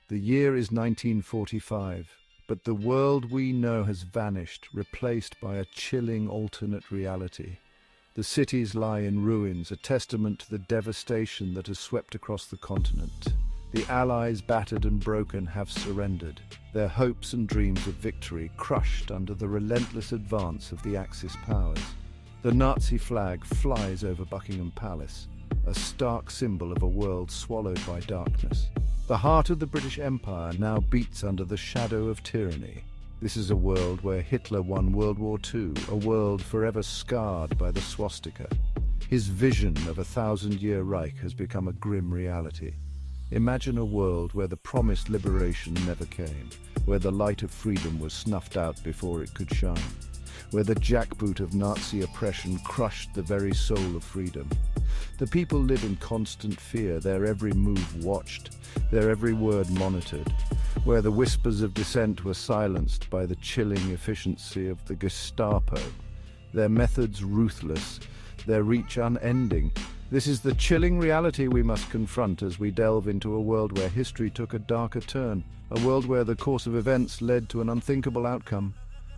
The year is 1945, but the world we know has vanished, replaced by a chilling alternate reality. The cities lie in ruins, a testament to the devastation that has swept across the continent. The Allies, battered and broken, have surrendered, their hopes and dreams of victory crushed under the relentless advance of the Axis powers. The Nazi flag flies over Buckingham Palace, a stark symbol of a world swallowed by darkness. The heart of the British Empire now beats under the shadow of tyranny. This is a world where Hitler won World War II, a world forever scarred by the swastika. His vision of a thousand-year Reich has become a grim reality. Imagine a world where the promised liberation never came, where the light of freedom was snuffed out before it could shine, where the jackboot of Nazi oppression crushed the very soul of freedom. The people live in constant fear, their every move watched, their every word monitored, where the whispers of dissent were silenced by the chilling efficiency of the Gestapo, their methods ruthless, their reach unending. This is the chilling reality we must confront as we delve into a world where history took a darker turn, a world where the course of events led to an unthinkable outcome.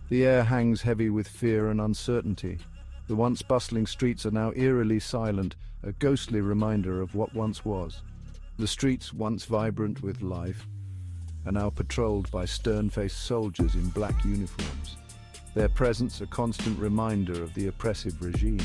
The air hangs heavy with fear and uncertainty. The once bustling streets are now eerily silent, a ghostly reminder of what once was. The streets, once vibrant with life, are now patrolled by stern-faced soldiers in black uniforms. Their presence a constant reminder of the oppressive regime.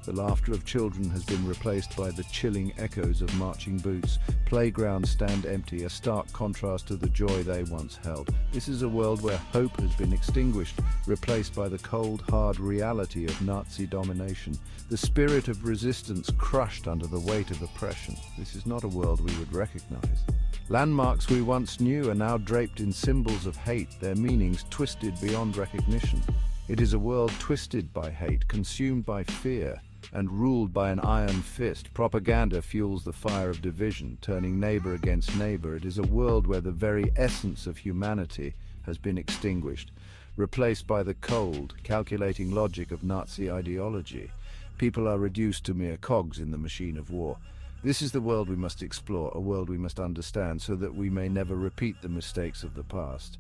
The laughter of children has been replaced by the chilling echoes of marching boots. Playgrounds stand empty, a stark contrast to the joy they once held. This is a world where hope has been extinguished, replaced by the cold, hard reality of Nazi domination. The spirit of resistance crushed under the weight of oppression. This is not a world we would recognize. Landmarks we once knew are now draped in symbols of hate, their meanings twisted beyond recognition. It is a world twisted by hate, consumed by fear, and ruled by an iron fist. Propaganda fuels the fire of division, turning neighbor against neighbor. It is a world where the very essence of humanity has been extinguished, replaced by the cold, calculating logic of Nazi ideology. People are reduced to mere cogs in the machine of war. This is the world we must explore, a world we must understand, so that we may never repeat the mistakes of the past.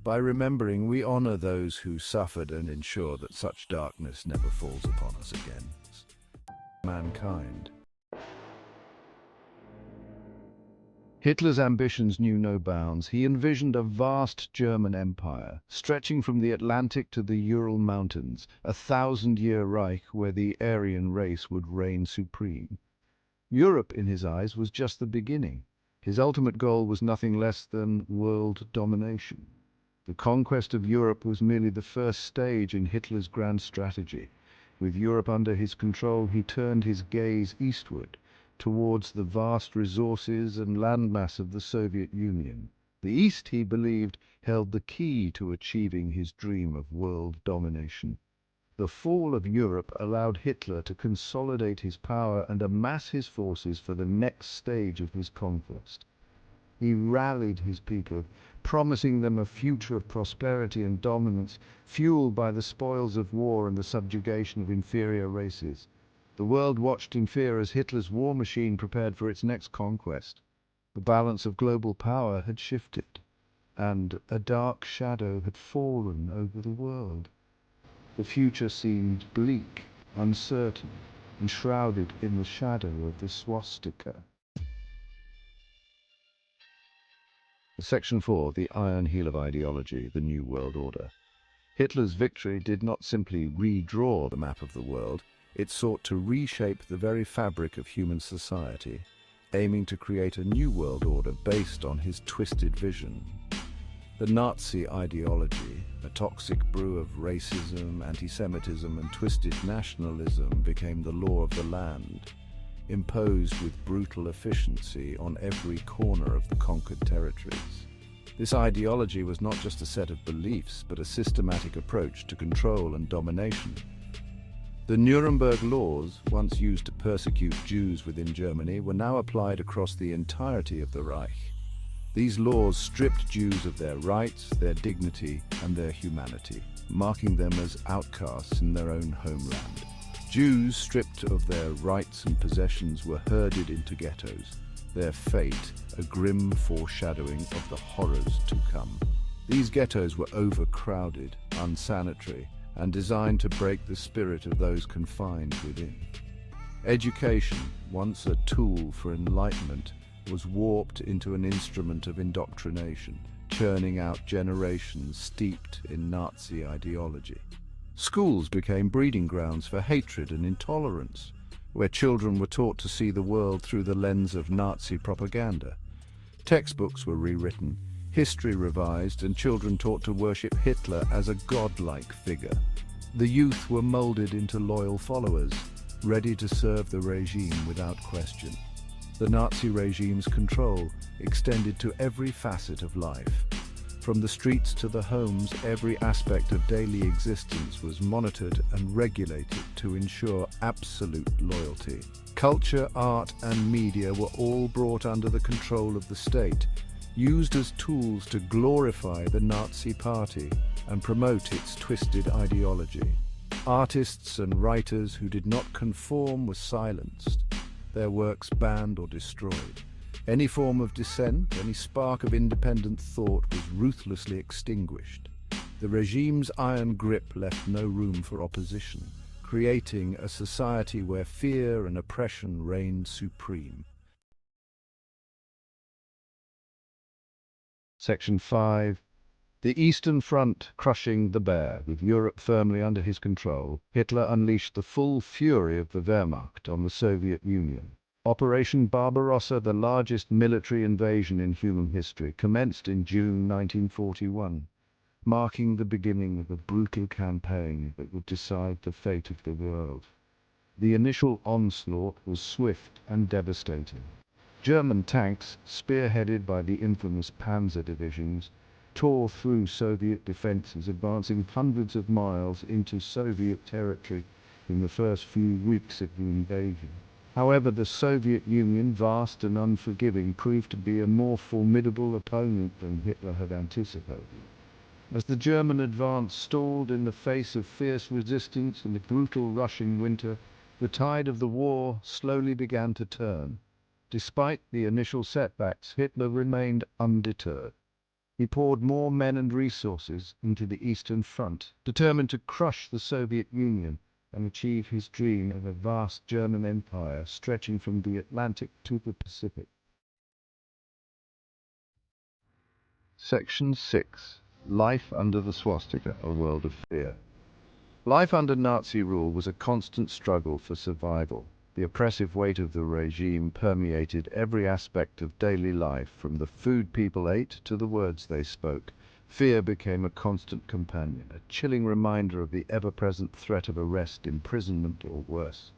By remembering, we honor those who suffered and ensure that such darkness never falls upon us again. Mankind. Hitler's ambitions knew no bounds. He envisioned a vast German empire, stretching from the Atlantic to the Ural Mountains, a thousand-year Reich where the Aryan race would reign supreme. Europe, in his eyes, was just the beginning. His ultimate goal was nothing less than world domination. The conquest of Europe was merely the first stage in Hitler's grand strategy. With Europe under his control, he turned his gaze eastward, towards the vast resources and landmass of the Soviet Union. The East, he believed, held the key to achieving his dream of world domination. The fall of Europe allowed Hitler to consolidate his power and amass his forces for the next stage of his conquest. He rallied his people, promising them a future of prosperity and dominance, fueled by the spoils of war and the subjugation of inferior races. The world watched in fear as Hitler's war machine prepared for its next conquest. The balance of global power had shifted, and a dark shadow had fallen over the world. The future seemed bleak, uncertain, and shrouded in the shadow of the swastika. Section 4. The Iron Heel of Ideology, the New World Order. Hitler's victory did not simply redraw the map of the world, it sought to reshape the very fabric of human society, aiming to create a new world order based on his twisted vision. The Nazi ideology, a toxic brew of racism, anti-Semitism, and twisted nationalism, became the law of the land, imposed with brutal efficiency on every corner of the conquered territories. This ideology was not just a set of beliefs, but a systematic approach to control and domination. The Nuremberg laws, once used to persecute Jews within Germany, were now applied across the entirety of the Reich. These laws stripped Jews of their rights, their dignity, and their humanity, marking them as outcasts in their own homeland. Jews, stripped of their rights and possessions, were herded into ghettos, their fate a grim foreshadowing of the horrors to come. These ghettos were overcrowded, unsanitary, and designed to break the spirit of those confined within. Education, once a tool for enlightenment, was warped into an instrument of indoctrination, churning out generations steeped in Nazi ideology. Schools became breeding grounds for hatred and intolerance, where children were taught to see the world through the lens of Nazi propaganda. Textbooks were rewritten, history revised, and children taught to worship Hitler as a godlike figure. The youth were molded into loyal followers, ready to serve the regime without question. The Nazi regime's control extended to every facet of life. From the streets to the homes, every aspect of daily existence was monitored and regulated to ensure absolute loyalty. Culture, art, and media were all brought under the control of the state, used as tools to glorify the Nazi Party and promote its twisted ideology. Artists and writers who did not conform were silenced, their works banned or destroyed. Any form of dissent, any spark of independent thought was ruthlessly extinguished. The regime's iron grip left no room for opposition, creating a society where fear and oppression reigned supreme. Section 5. The Eastern Front crushing the bear. With Europe firmly under his control, Hitler unleashed the full fury of the Wehrmacht on the Soviet Union. Operation Barbarossa, the largest military invasion in human history, commenced in June 1941, marking the beginning of a brutal campaign that would decide the fate of the world. The initial onslaught was swift and devastating. German tanks, spearheaded by the infamous Panzer divisions, tore through Soviet defenses, advancing hundreds of miles into Soviet territory in the first few weeks of the invasion. However, the Soviet Union, vast and unforgiving, proved to be a more formidable opponent than Hitler had anticipated. As the German advance stalled in the face of fierce resistance and the brutal Russian winter, the tide of the war slowly began to turn. Despite the initial setbacks, Hitler remained undeterred. He poured more men and resources into the Eastern Front, determined to crush the Soviet Union and achieve his dream of a vast German empire stretching from the Atlantic to the Pacific. Section 6. Life under the Swastika, a world of fear. Life under Nazi rule was a constant struggle for survival. The oppressive weight of the regime permeated every aspect of daily life, from the food people ate to the words they spoke. Fear became a constant companion, a chilling reminder of the ever-present threat of arrest, imprisonment, or worse.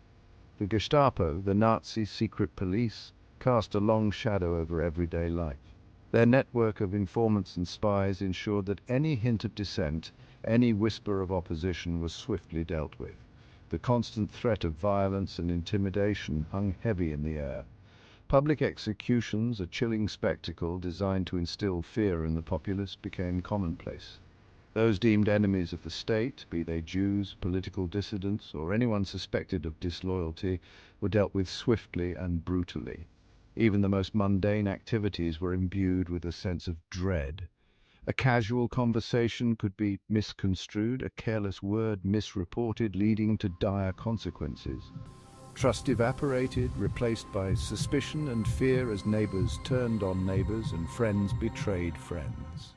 The Gestapo, the Nazi secret police, cast a long shadow over everyday life. Their network of informants and spies ensured that any hint of dissent, any whisper of opposition was swiftly dealt with. The constant threat of violence and intimidation hung heavy in the air. Public executions, a chilling spectacle designed to instill fear in the populace, became commonplace. Those deemed enemies of the state, be they Jews, political dissidents, or anyone suspected of disloyalty, were dealt with swiftly and brutally. Even the most mundane activities were imbued with a sense of dread. A casual conversation could be misconstrued, a careless word misreported, leading to dire consequences. Trust evaporated, replaced by suspicion and fear as neighbors turned on neighbors and friends betrayed friends.